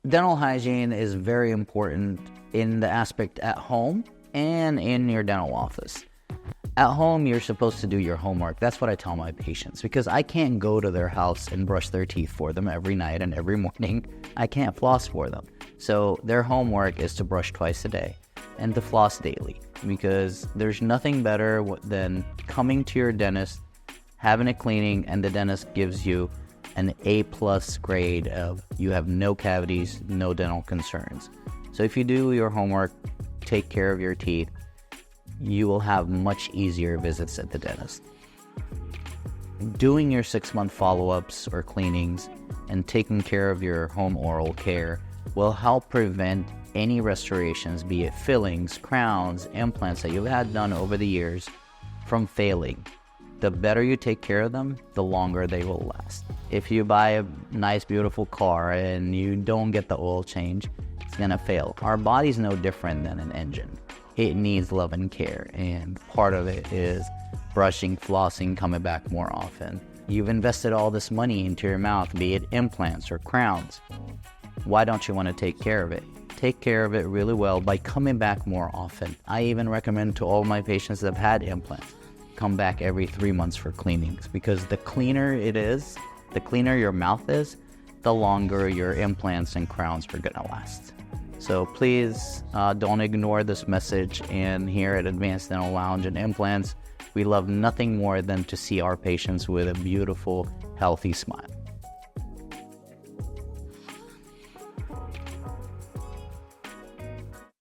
Dental hygiene is very important in the aspect at home and in your dental office. At home, you're supposed to do your homework. That's what I tell my patients, because I can't go to their house and brush their teeth for them every night and every morning. I can't floss for them. So their homework is to brush twice a day and to floss daily, because there's nothing better than coming to your dentist, having a cleaning, and the dentist gives you an A+ grade of you have no cavities, no dental concerns. So if you do your homework, take care of your teeth, you will have much easier visits at the dentist. Doing your 6-month follow-ups or cleanings and taking care of your home oral care will help prevent any restorations, be it fillings, crowns, implants that you've had done over the years, from failing. The better you take care of them, the longer they will last. If you buy a nice, beautiful car and you don't get the oil change, it's gonna fail. Our body's no different than an engine. It needs love and care, and part of it is brushing, flossing, coming back more often. You've invested all this money into your mouth, be it implants or crowns. Why don't you want to take care of it? Take care of it really well by coming back more often. I even recommend to all my patients that have had implants, come back every 3 months for cleanings, because the cleaner it is, the cleaner your mouth is, the longer your implants and crowns are gonna last. So please don't ignore this message. And here at Advanced Dental Lounge and Implants, we love nothing more than to see our patients with a beautiful, healthy smile.